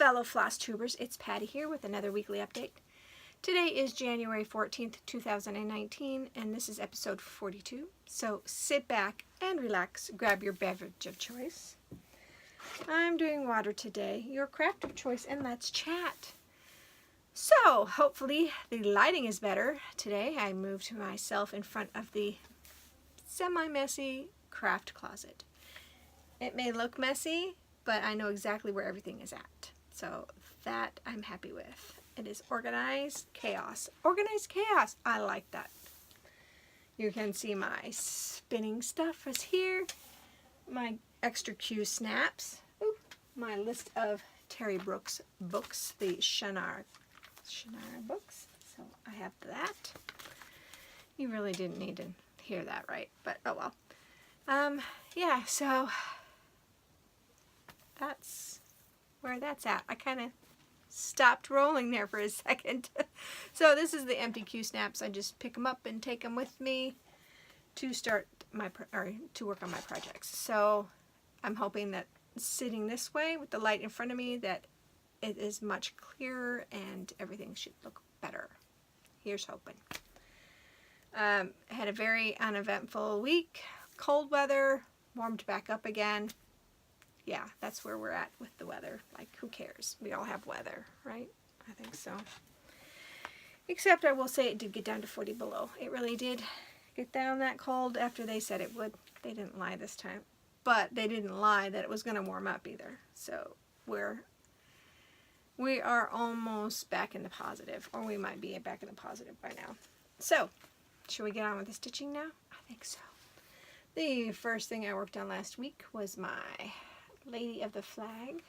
fellow floss tubers, it's Patty here with another weekly update. Today is January 14th, 2019, and this is episode 42. So sit back and relax, grab your beverage of choice. I'm doing water today, your craft of choice, and let's chat. So hopefully the lighting is better today. I moved myself in front of the semi-messy craft closet. It may look messy, but I know exactly where everything is at. So that I'm happy with. It is organized chaos. Organized chaos. I like that. You can see my spinning stuff is here. My extra Q snaps. Ooh, my list of Terry Brooks books, the Shannara books. So I have that. You really didn't need to hear that, right? But oh well. Yeah, so that's where that's at. I kind of stopped rolling there for a second. So this is the empty Q snaps. I just pick them up and take them with me to start to work on my projects. So I'm hoping that sitting this way with the light in front of me that it is much clearer and everything should look better. Here's hoping. I had a very uneventful week. Cold weather, warmed back up again. Yeah, that's where we're at with the weather. Like, who cares? We all have weather, right? I think so. Except I will say it did get down to 40 below. It really did get down that cold after they said it would. They didn't lie this time. But they didn't lie that it was going to warm up either. So we are almost back in the positive. Or we might be back in the positive by now. So, should we get on with the stitching now? I think so. The first thing I worked on last week was my Lady of the Flag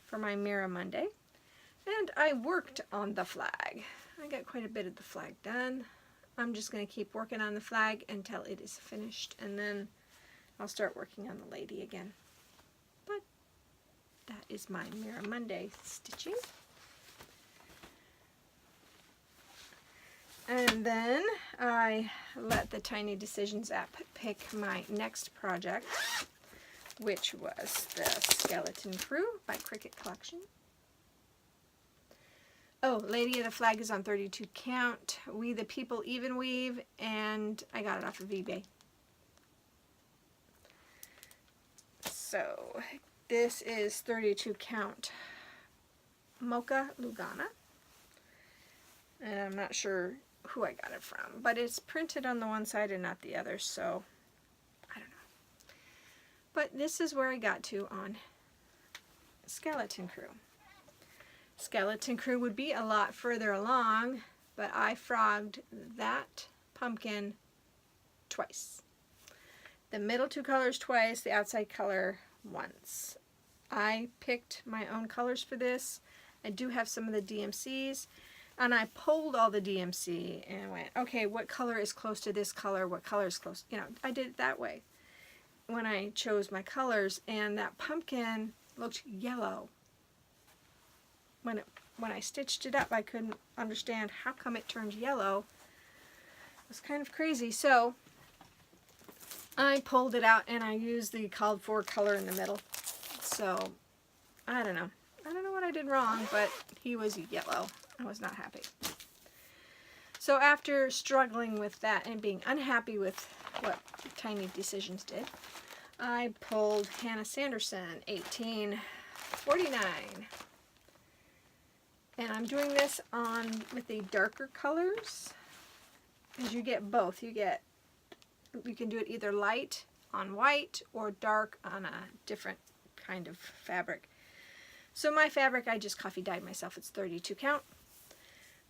for my Mirror Monday, and I worked on the flag. I got quite a bit of the flag done. I'm just going to keep working on the flag until it is finished, and then I'll start working on the lady again. But that is my Mirror Monday stitching. And then I let the Tiny Decisions app pick my next project, which was the Skeleton Crew by Cricut Collection. Oh, Lady of the Flag is on 32 count. We the People even weave, and I got it off of eBay. So this is 32 count Mocha Lugana, and I'm not sure who I got it from, but it's printed on the one side and not the other, so I don't know. But this is where I got to on Skeleton Crew. Skeleton Crew would be a lot further along, but I frogged that pumpkin twice. The middle two colors twice, the outside color once. I picked my own colors for this. I do have some of the DMCs, and I pulled all the DMC and went, okay, what color is close to this color? What color is close? You know, I did it that way when I chose my colors, and that pumpkin looked yellow. When I stitched it up, I couldn't understand how come it turned yellow. It was kind of crazy. So I pulled it out and I used the called for color in the middle. So I don't know. I don't know what I did wrong, but he was yellow. I was not happy. So after struggling with that and being unhappy with what Tiny Decisions did, I pulled Hannah Sanderson 1849. And I'm doing this with the darker colors, because you get both. You can do it either light on white or dark on a different kind of fabric. So my fabric, I just coffee dyed myself. It's 32 count.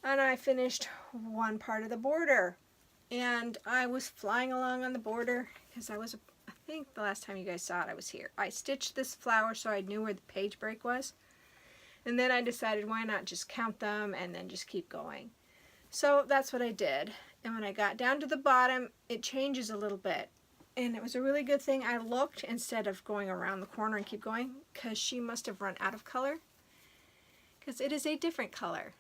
And I finished one part of the border. And I was flying along on the border because I think the last time you guys saw it, I was here. I stitched this flower so I knew where the page break was. And then I decided why not just count them and then just keep going. So that's what I did. And when I got down to the bottom, it changes a little bit. And it was a really good thing I looked instead of going around the corner and keep going, because she must have run out of color, because it is a different color.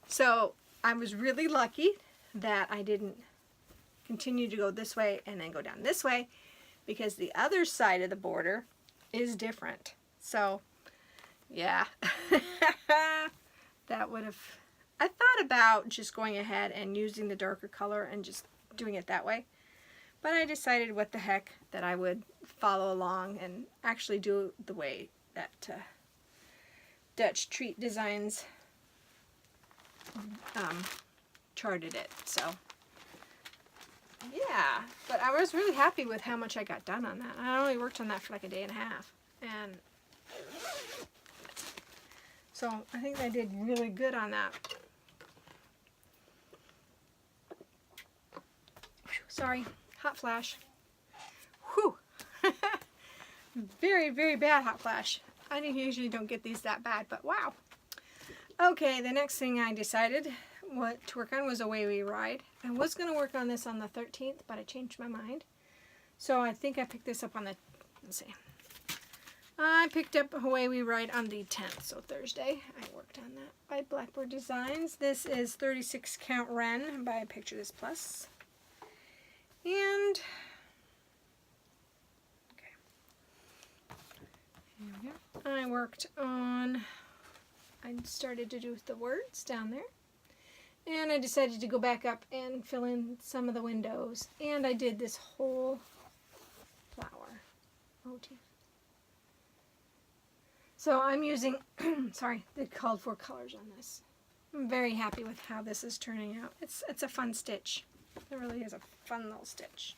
So I was really lucky that I didn't continue to go this way and then go down this way, because the other side of the border is different. So Yeah. That would have, I thought about just going ahead and using the darker color and just doing it that way. But I decided, what the heck, that I would follow along and actually do the way that Dutch Treat Designs charted it. So, yeah. But I was really happy with how much I got done on that. I only worked on that for like a day and a half. And so I think I did really good on that. Sorry, hot flash. Whew. Very, very bad hot flash. I usually don't get these that bad, but wow. Okay, the next thing I decided what to work on was Away We Ride. I was going to work on this on the 13th, but I changed my mind. So I think I picked this up on the, let's see. I picked up Away We Ride on the 10th, so Thursday. I worked on that by Blackbird Designs. This is 36 count Ren by Picture This Plus. And, okay, here we go. I worked on, I started to do the words down there. And I decided to go back up and fill in some of the windows. And I did this whole flower motif. So I'm using, sorry, the called for colors on this. I'm very happy with how this is turning out. It's a fun stitch. It really is a fun little stitch.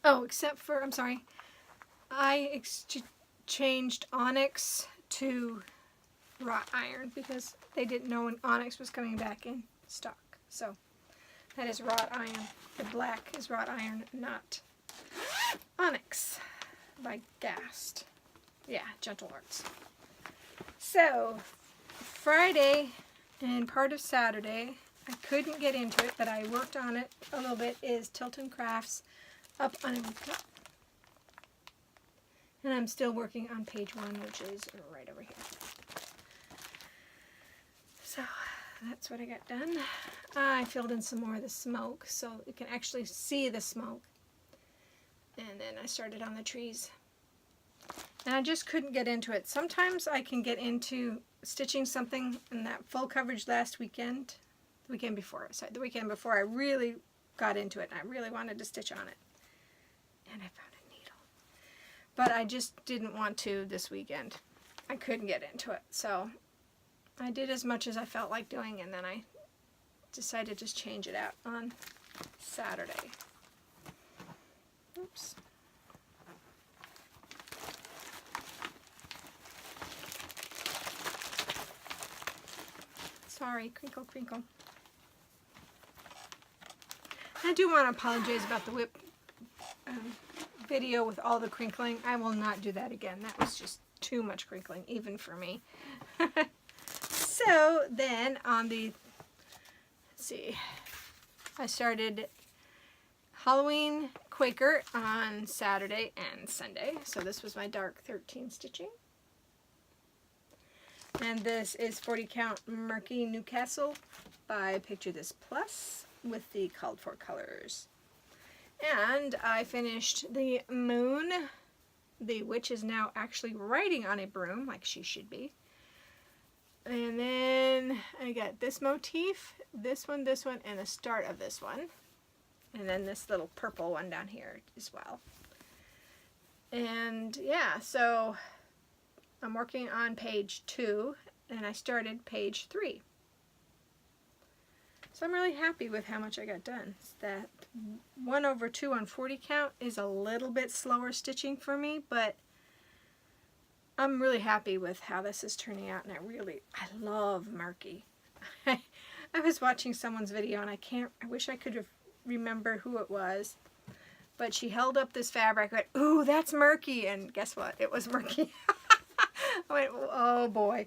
Oh, except for, I'm sorry, I changed onyx to wrought iron because they didn't know when onyx was coming back in stock. So that is wrought iron. The black is wrought iron, not onyx by Gast. Yeah, Gentle Arts. So Friday and part of Saturday, I couldn't get into it, but I worked on it a little bit, is Tilton Crafts Up on a Week. And I'm still working on page 1, which is right over here. So that's what I got done. I filled in some more of the smoke so you can actually see the smoke. And then I started on the trees. And I just couldn't get into it. Sometimes I can get into stitching something in that full coverage last weekend. The weekend before I really got into it and I really wanted to stitch on it. And I found a needle. But I just didn't want to this weekend. I couldn't get into it. So I did as much as I felt like doing, and then I decided to just change it out on Saturday. Oops. Sorry, crinkle, crinkle. I do want to apologize about the whip video with all the crinkling. I will not do that again. That was just too much crinkling, even for me. So then on the, let's see, I started Halloween Quaker on Saturday and Sunday. So this was my dark 13 stitching. And this is 40 count Murky Newcastle by Picture This Plus with the called for colors. And I finished the moon. The witch is now actually riding on a broom like she should be. And then I got this motif, this one, and the start of this one. And then this little purple one down here as well. And yeah, so I'm working on page 2, and I started page 3. So I'm really happy with how much I got done. That 1/2 on 40 count is a little bit slower stitching for me, but I'm really happy with how this is turning out, and I love Murky. I was watching someone's video, and I wish I could remember who it was, but she held up this fabric, I went, ooh, that's Murky, and guess what? It was Murky. I went, oh boy.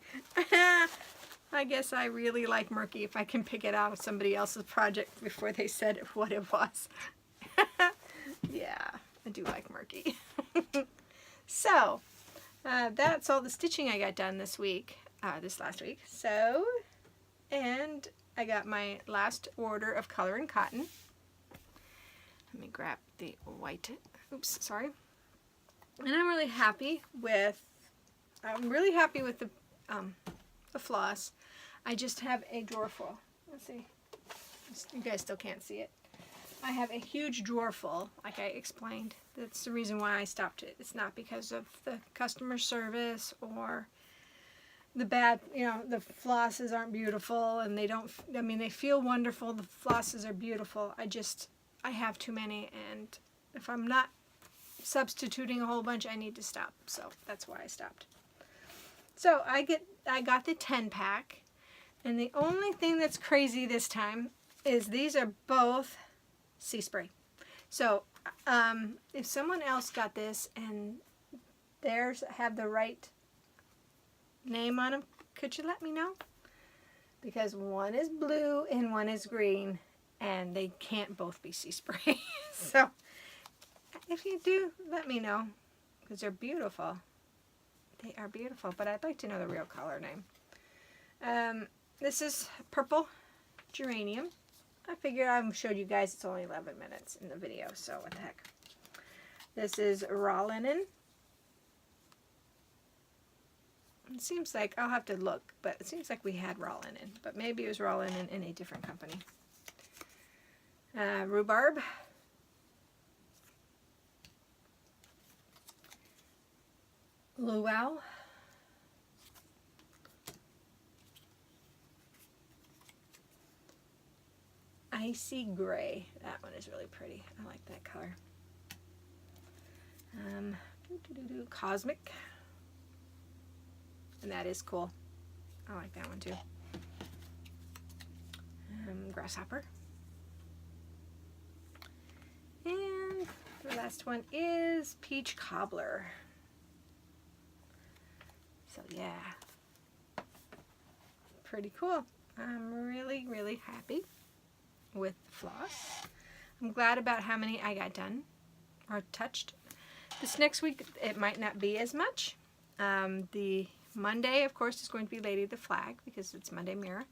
I guess I really like Murky if I can pick it out of somebody else's project before they said what it was. Yeah, I do like Murky. So, that's all the stitching I got done this last week. So, and I got my last order of color and cotton. Let me grab the white, oops, sorry. And I'm really happy with the floss. I just have a drawer full. Let's see. You guys still can't see it. I have a huge drawer full, like I explained. That's the reason why I stopped it. It's not because of the customer service or the bad, the flosses aren't beautiful and they don't, they feel wonderful. The flosses are beautiful. I have too many, and if I'm not substituting a whole bunch, I need to stop. So that's why I stopped. So I got the 10-pack, and the only thing that's crazy this time is these are both Sea Spray. So if someone else got this and theirs have the right name on them, could you let me know? Because one is blue and one is green, and they can't both be Sea Spray. So if you do, let me know, because they're beautiful. They are beautiful, but I'd like to know the real color name. This is Purple Geranium. I figured I showed you guys it's only 11 minutes in the video, so what the heck. This is Raw Linen. It seems like, I'll have to look, but it seems like we had Raw Linen, but maybe it was Raw Linen in a different company. Rhubarb. Luau. Icy Gray. That one is really pretty. I like that color. Cosmic. And that is cool. I like that one too. Grasshopper. And the last one is Peach Cobbler. So yeah, pretty cool. I'm really, really happy with the floss. I'm glad about how many I got done or touched. This next week, it might not be as much. The Monday, of course, is going to be Lady of the Flag because it's Monday Mirror.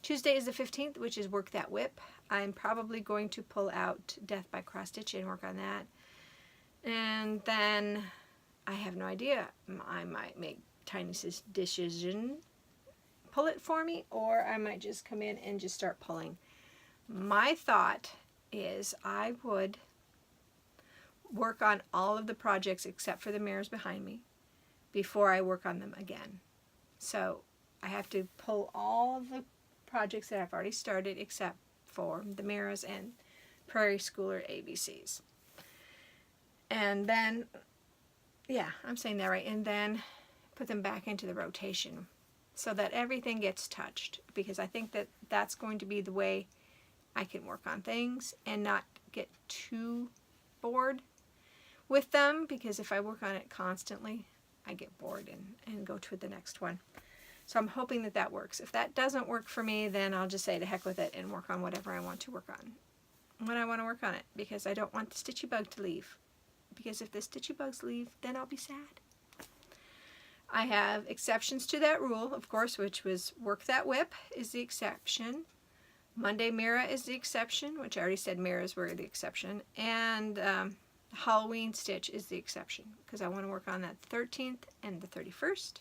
Tuesday is the 15th, which is Work That Whip. I'm probably going to pull out Death by Cross Stitch and work on that. And then I have no idea. I might make Tiny's decision, pull it for me, or I might just come in and just start pulling. My thought is I would work on all of the projects except for the mirrors behind me before I work on them again. So I have to pull all of the projects that I've already started except for the mirrors and Prairie Schooler ABCs. And then, yeah, I'm saying that right, and then put them back into the rotation so that everything gets touched, because I think that that's going to be the way I can work on things and not get too bored with them, because if I work on it constantly, I get bored and go to the next one. So I'm hoping that that works. If that doesn't work for me, then I'll just say to heck with it and work on whatever I want to work on when I want to work on it, because I don't want the stitchy bug to leave. Because if the stitchy bugs leave, then I'll be sad. I have exceptions to that rule, of course, which was Work That Whip is the exception. Monday Mirror is the exception, which I already said mirrors were the exception. And Halloween Stitch is the exception, because I want to work on that 13th and the 31st.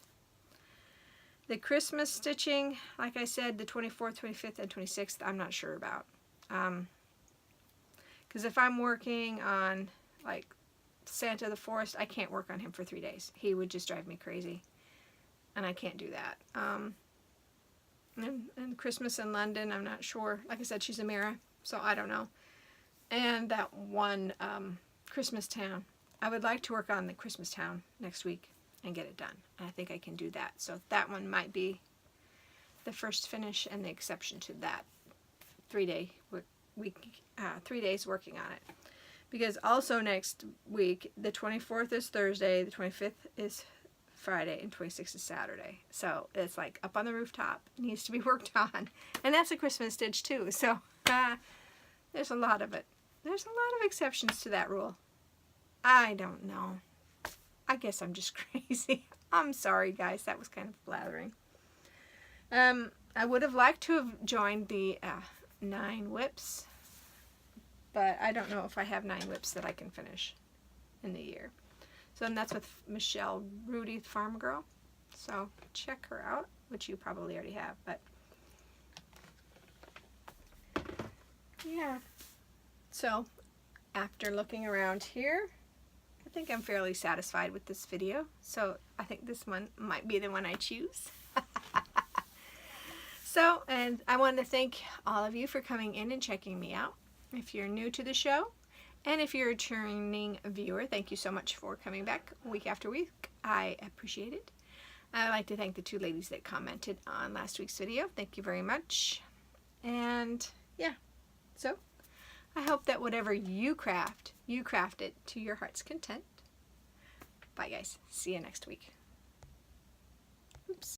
The Christmas stitching, like I said, the 24th, 25th, and 26th, I'm not sure about. Because if I'm working on, like, Santa the Forest, I can't work on him for 3 days. He would just drive me crazy. And I can't do that. And Christmas in London, I'm not sure. Like I said, she's a mirror, so I don't know. And that one Christmas Town. I would like to work on the Christmas Town next week and get it done. And I think I can do that. So that one might be the first finish and the exception to that 3 days working on it. Because also next week, the 24th is Thursday, the 25th is Friday, and 26th is Saturday. So it's like up on the rooftop. It needs to be worked on. And that's a Christmas stitch too. So there's a lot of it. There's a lot of exceptions to that rule. I don't know. I guess I'm just crazy. I'm sorry, guys. That was kind of blathering. I would have liked to have joined the 9 whips. But I don't know if I have 9 whips that I can finish in the year. So, and that's with Michelle Rudy, Farm Girl. So check her out, which you probably already have, but yeah. So after looking around here, I think I'm fairly satisfied with this video. So I think this one might be the one I choose. So, and I want to thank all of you for coming in and checking me out. If you're new to the show, and if you're a returning viewer, thank you so much for coming back week after week. I appreciate it. I'd like to thank the 2 ladies that commented on last week's video. Thank you very much. And yeah, so I hope that whatever you craft it to your heart's content. Bye guys. See you next week. Oops.